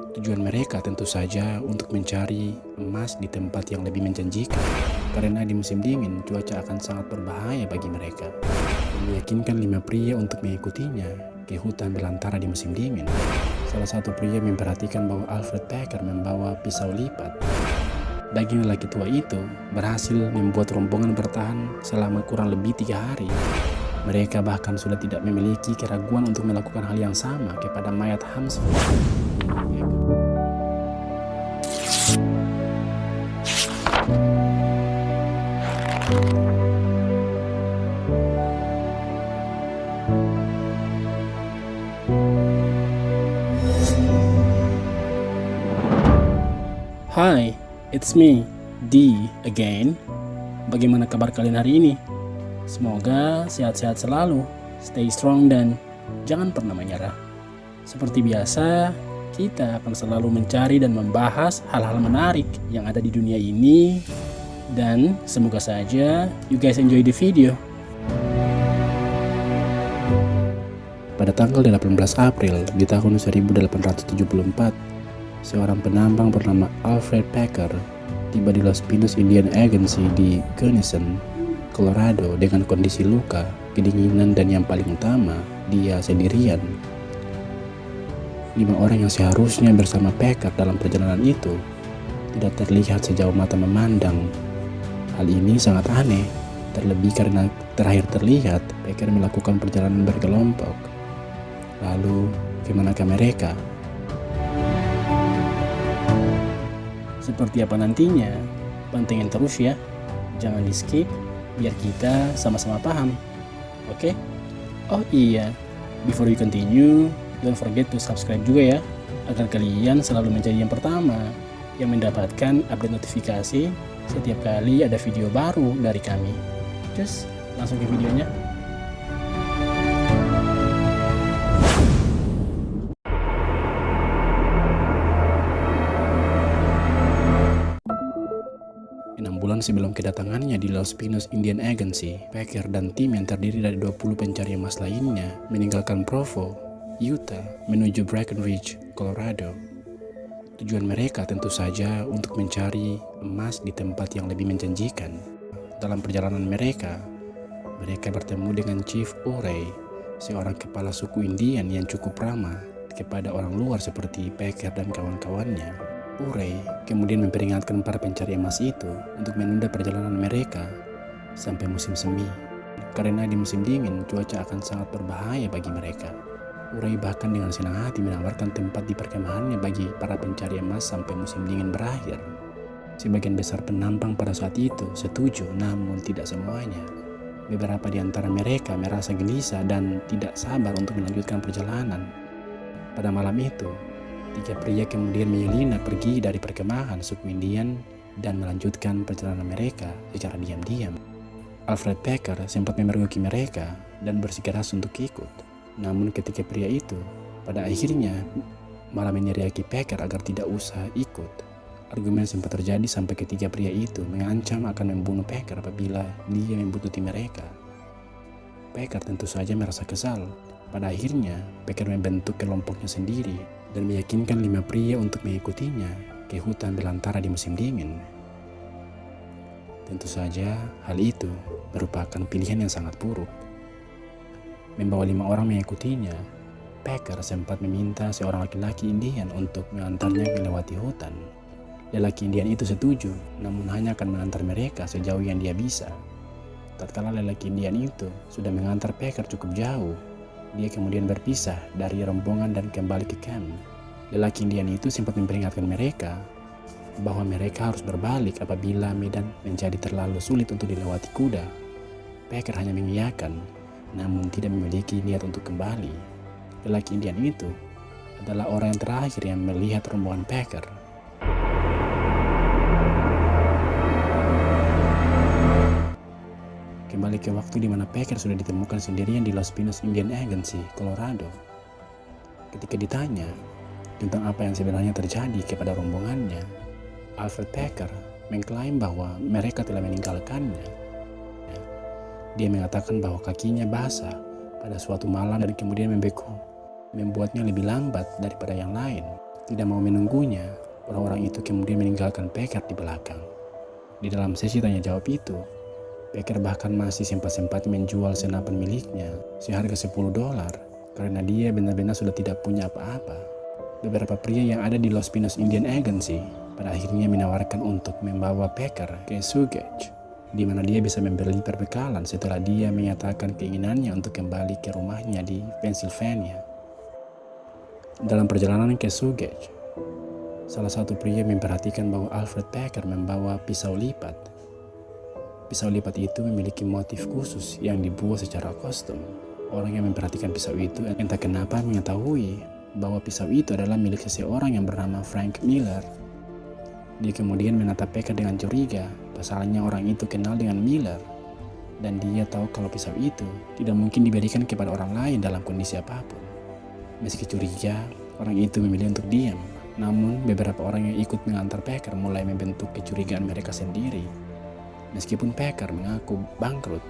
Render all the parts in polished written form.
Tujuan mereka tentu saja untuk mencari emas di tempat yang lebih menjanjikan, karena di musim dingin cuaca akan sangat berbahaya bagi mereka. Meyakinkan 5 pria untuk mengikutinya ke hutan belantara di musim dingin. Salah satu pria memperhatikan bahwa Alfred Packer membawa pisau lipat. Daging lelaki tua itu berhasil membuat rombongan bertahan selama kurang lebih 3 hari. Mereka bahkan sudah tidak memiliki keraguan untuk melakukan hal yang sama kepada mayat Hamsford. Hi, it's me, D again. Bagaimana kabar kalian hari ini? Semoga sehat-sehat selalu, stay strong dan jangan pernah menyerah. Seperti biasa, kita akan selalu mencari dan membahas hal-hal menarik yang ada di dunia ini. Dan semoga saja you guys enjoy the video. Pada tanggal 18 April di tahun 1874, seorang penambang bernama Alfred Packer tiba di Los Pinos Indian Agency di Gunnison, Colorado dengan kondisi luka, kedinginan, dan yang paling utama, dia sendirian. 5 orang yang seharusnya bersama Packer dalam perjalanan itu tidak terlihat sejauh mata memandang. Hal ini sangat aneh, terlebih karena terakhir terlihat Packer melakukan perjalanan berkelompok. Lalu, kemanakah mereka? Seperti apa nantinya? Pantengin terus ya. Jangan di skip biar kita sama-sama paham. Oke? Oh iya, before we continue, don't forget to subscribe juga ya, agar kalian selalu menjadi yang pertama yang mendapatkan update notifikasi setiap kali ada video baru dari kami. Just langsung ke videonya. Bulan sebelum kedatangannya di Los Pinos Indian Agency, Packer dan tim yang terdiri dari 20 pencari emas lainnya meninggalkan Provo, Utah menuju Breckenridge, Colorado. Tujuan mereka tentu saja untuk mencari emas di tempat yang lebih menjanjikan. Dalam perjalanan mereka bertemu dengan Chief Urey, seorang kepala suku Indian yang cukup ramah kepada orang luar seperti Packer dan kawan-kawannya. Urey kemudian memperingatkan para pencari emas itu untuk menunda perjalanan mereka sampai musim semi, karena di musim dingin cuaca akan sangat berbahaya bagi mereka. Urey bahkan dengan senang hati menawarkan tempat di perkemahannya bagi para pencari emas sampai musim dingin berakhir. Sebagian besar penambang pada saat itu setuju, namun tidak semuanya. Beberapa di antara mereka merasa gelisah dan tidak sabar untuk melanjutkan perjalanan. Pada malam itu, 3 pria kemudian menyelinap pergi dari perkemahan suku Indian dan melanjutkan perjalanan mereka secara diam-diam. Alfred Packer sempat memergoki mereka dan bersikeras untuk ikut. Namun ketiga pria itu pada akhirnya malah meneriaki Packer agar tidak usah ikut. Argumen sempat terjadi sampai ketiga pria itu mengancam akan membunuh Packer apabila dia membuntuti mereka. Packer tentu saja merasa kesal. Pada akhirnya, Packer membentuk kelompoknya sendiri dan meyakinkan 5 pria untuk mengikutinya ke hutan belantara di musim dingin. Tentu saja, hal itu merupakan pilihan yang sangat buruk. Membawa 5 orang mengikutinya, Packer sempat meminta seorang laki-laki Indian untuk mengantarnya melewati hutan. Lelaki Indian itu setuju, namun hanya akan mengantar mereka sejauh yang dia bisa. Tatkala lelaki Indian itu sudah mengantar Packer cukup jauh, dia kemudian berpisah dari rombongan dan kembali ke camp. Lelaki Indian itu sempat memperingatkan mereka bahwa mereka harus berbalik apabila medan menjadi terlalu sulit untuk dilewati kuda. Packer hanya mengiyakan, namun tidak memiliki niat untuk kembali. Lelaki Indian itu adalah orang yang terakhir yang melihat rombongan Packer. Kembali ke waktu di mana Packer sudah ditemukan sendirian di Los Pinos Indian Agency, Colorado. Ketika ditanya tentang apa yang sebenarnya terjadi kepada rombongannya, Alfred Packer mengklaim bahwa mereka telah meninggalkannya. Dia mengatakan bahwa kakinya basah pada suatu malam dan kemudian membeku, membuatnya lebih lambat daripada yang lain. Tidak mau menunggunya, orang-orang itu kemudian meninggalkan Packer di belakang. Di dalam sesi tanya jawab itu, Packer bahkan masih sempat-sempat menjual senapan miliknya seharga $10 karena dia benar-benar sudah tidak punya apa-apa. Beberapa pria yang ada di Los Pinos Indian Agency pada akhirnya menawarkan untuk membawa Packer ke Sauget, di mana dia bisa membeli perbekalan setelah dia menyatakan keinginannya untuk kembali ke rumahnya di Pennsylvania. Dalam perjalanan ke Sauget, salah satu pria memperhatikan bahwa Alfred Packer membawa pisau lipat. Pisau lipat itu memiliki motif khusus yang dibuat secara kostum. Orang yang memperhatikan pisau itu entah kenapa mengetahui bahwa pisau itu adalah milik seseorang yang bernama Frank Miller. Dia kemudian menatap Packer dengan curiga, pasalnya orang itu kenal dengan Miller. Dan dia tahu kalau pisau itu tidak mungkin diberikan kepada orang lain dalam kondisi apapun. Meski curiga, orang itu memilih untuk diam. Namun, beberapa orang yang ikut mengantar Packer mulai membentuk kecurigaan mereka sendiri. Meskipun Packer mengaku bangkrut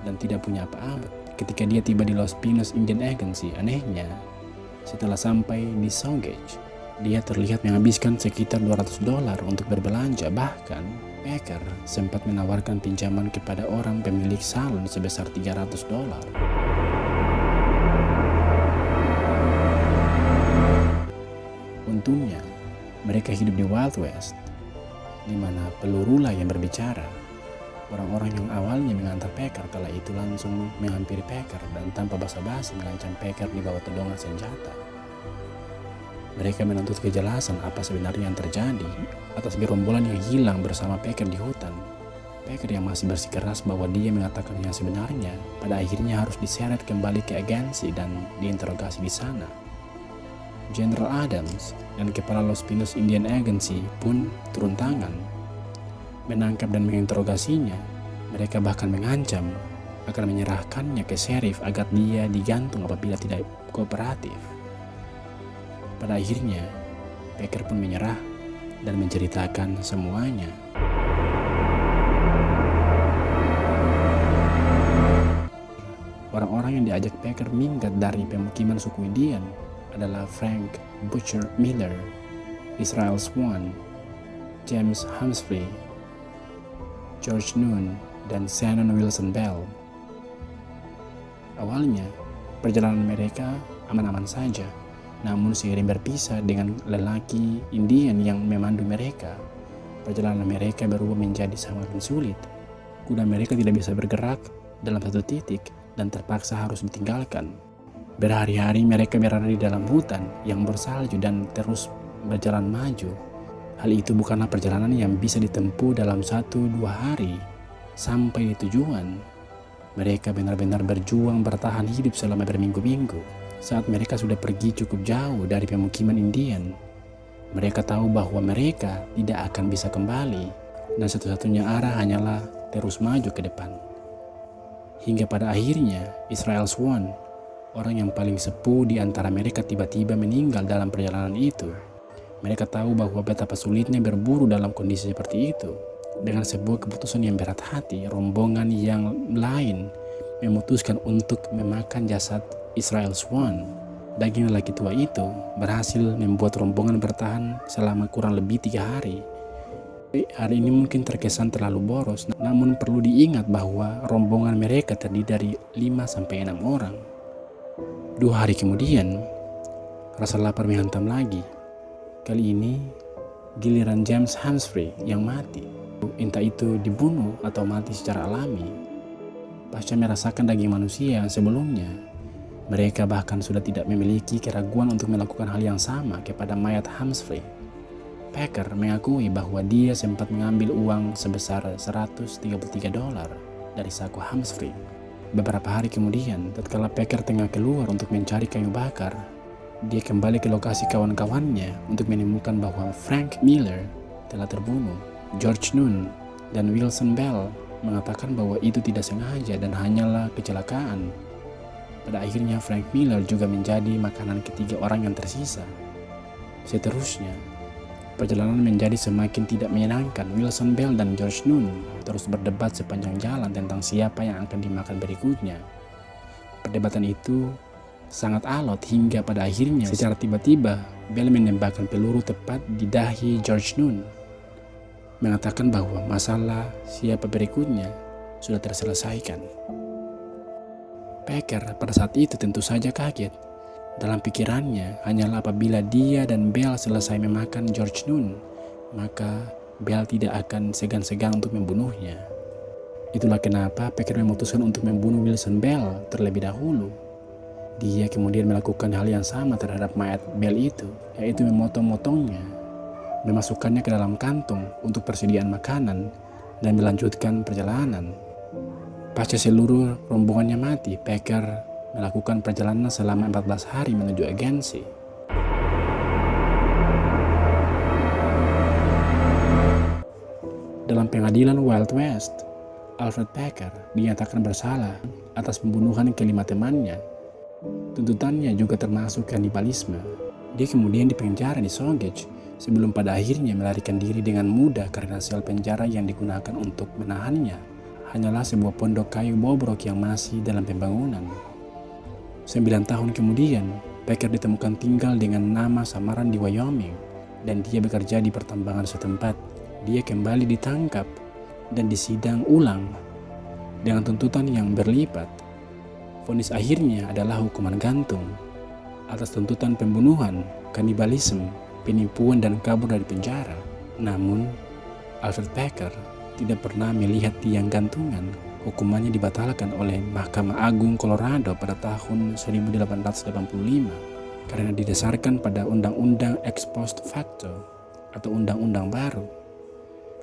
dan tidak punya apa-apa, ketika dia tiba di Los Pinos Indian Agency, anehnya, setelah sampai di Sauget, dia terlihat menghabiskan sekitar $200 untuk berbelanja. Bahkan, Packer sempat menawarkan pinjaman kepada orang pemilik salon sebesar $300. Untungnya, mereka hidup di Wild West, di mana pelurulah yang berbicara. Orang-orang yang awalnya mengantar Packer kala itu langsung menghampiri Packer dan tanpa basa-basi mengancam Packer di bawah todongan senjata. Mereka menuntut kejelasan apa sebenarnya yang terjadi atas gerombolan yang hilang bersama Packer di hutan. Packer yang masih bersikeras bahwa dia mengatakan yang sebenarnya, pada akhirnya harus diseret kembali ke agensi dan diinterogasi di sana. General Adams dan kepala Los Pinos Indian Agency pun turun tangan, menangkap dan menginterogasinya. Mereka bahkan mengancam akan menyerahkannya ke sheriff agar dia digantung apabila tidak kooperatif. Pada akhirnya, Packer pun menyerah dan menceritakan semuanya. Orang-orang yang diajak Packer minggat dari pemukiman suku Indian adalah Frank Butcher Miller, Israel Swan, James Humphrey, George Noon, dan Shannon Wilson Bell. Awalnya, perjalanan mereka aman-aman saja, namun seiring berpisah dengan lelaki Indian yang memandu mereka, perjalanan mereka berubah menjadi sangat sulit. Kuda mereka tidak bisa bergerak dalam satu titik dan terpaksa harus ditinggalkan. Berhari-hari mereka berada di dalam hutan yang bersalju dan terus berjalan maju. Hal itu bukanlah perjalanan yang bisa ditempuh dalam 1-2 hari. Sampai di tujuan, mereka benar-benar berjuang bertahan hidup selama berminggu-minggu. Saat mereka sudah pergi cukup jauh dari pemukiman Indian, mereka tahu bahwa mereka tidak akan bisa kembali, dan satu-satunya arah hanyalah terus maju ke depan. Hingga pada akhirnya, Israel Swan, orang yang paling sepuh di antara mereka, tiba-tiba meninggal dalam perjalanan itu. Mereka tahu bahwa betapa sulitnya berburu dalam kondisi seperti itu. Dengan sebuah keputusan yang berat hati, rombongan yang lain memutuskan untuk memakan jasad Israel Swan. Daging lelaki tua itu berhasil membuat rombongan bertahan selama kurang lebih 3 hari. Hari ini mungkin terkesan terlalu boros, namun perlu diingat bahwa rombongan mereka terdiri dari 5-6 orang. 2 hari kemudian, rasa lapar menghantam lagi. Kali ini, giliran James Humphrey yang mati. Entah itu dibunuh atau mati secara alami. Pasca merasakan daging manusia yang sebelumnya, mereka bahkan sudah tidak memiliki keraguan untuk melakukan hal yang sama kepada mayat Humphrey. Packer mengakui bahwa dia sempat mengambil uang sebesar $133 dari saku Humphrey. Beberapa hari kemudian, tatkala Packer tengah keluar untuk mencari kayu bakar, dia kembali ke lokasi kawan-kawannya untuk menemukan bahwa Frank Miller telah terbunuh. George Noon dan Wilson Bell mengatakan bahwa itu tidak sengaja dan hanyalah kecelakaan. Pada akhirnya Frank Miller juga menjadi makanan ketiga orang yang tersisa. Seterusnya, perjalanan menjadi semakin tidak menyenangkan. Wilson Bell dan George Noon terus berdebat sepanjang jalan tentang siapa yang akan dimakan berikutnya. Perdebatan itu sangat alot hingga pada akhirnya secara tiba-tiba Bell menembakkan peluru tepat di dahi George Noon, mengatakan bahwa masalah siapa berikutnya sudah terselesaikan. Packer pada saat itu tentu saja kaget. Dalam pikirannya hanyalah apabila dia dan Bell selesai memakan George Noon, maka Bell tidak akan segan-segan untuk membunuhnya. Itulah kenapa Packer memutuskan untuk membunuh Wilson Bell terlebih dahulu. Dia kemudian melakukan hal yang sama terhadap mayat Bell itu, yaitu memotong-motongnya, memasukkannya ke dalam kantung untuk persediaan makanan, dan melanjutkan perjalanan. Pasca seluruh rombongannya mati, Packer melakukan perjalanan selama 14 hari menuju agensi. Dalam pengadilan Wild West, Alfred Packer dinyatakan bersalah atas pembunuhan kelima temannya. Tuntutannya juga termasuk kanibalisme. Dia kemudian dipenjara di Sogej sebelum pada akhirnya melarikan diri dengan mudah karena sel penjara yang digunakan untuk menahannya hanyalah sebuah pondok kayu bobrok yang masih dalam pembangunan. 9 tahun kemudian, Packer ditemukan tinggal dengan nama samaran di Wyoming dan dia bekerja di pertambangan setempat. Dia kembali ditangkap dan disidang ulang dengan tuntutan yang berlipat. Vonis akhirnya adalah hukuman gantung atas tuntutan pembunuhan, kanibalisme, penipuan dan kabur dari penjara. Namun, Alfred Packer tidak pernah melihat tiang gantungan. Hukumannya dibatalkan oleh Mahkamah Agung Colorado pada tahun 1885 karena didasarkan pada Undang-Undang Ex Post Facto atau Undang-Undang baru.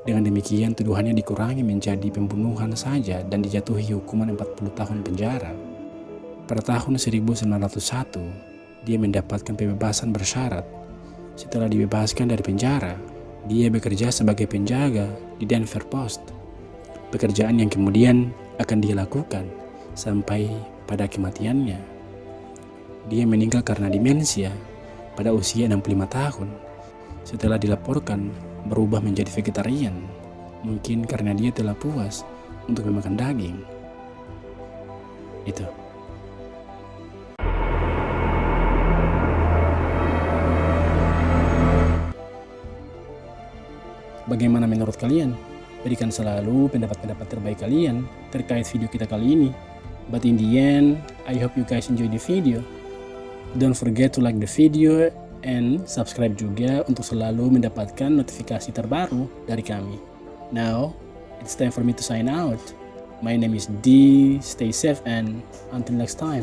Dengan demikian tuduhannya dikurangi menjadi pembunuhan saja dan dijatuhi hukuman 40 tahun penjara. Pada tahun 1901, dia mendapatkan pembebasan bersyarat. Setelah dibebaskan dari penjara, dia bekerja sebagai penjaga di Denver Post. Pekerjaan yang kemudian akan dia lakukan sampai pada kematiannya. Dia meninggal karena demensia pada usia 65 tahun. Setelah dilaporkan berubah menjadi vegetarian, mungkin karena dia telah puas untuk memakan daging. Itu. Bagaimana menurut kalian? Berikan selalu pendapat-pendapat terbaik kalian terkait video kita kali ini. But in the end, I hope you guys enjoy the video. Don't forget to like the video and subscribe juga untuk selalu mendapatkan notifikasi terbaru dari kami. Now, it's time for me to sign out. My name is D. Stay safe and until next time.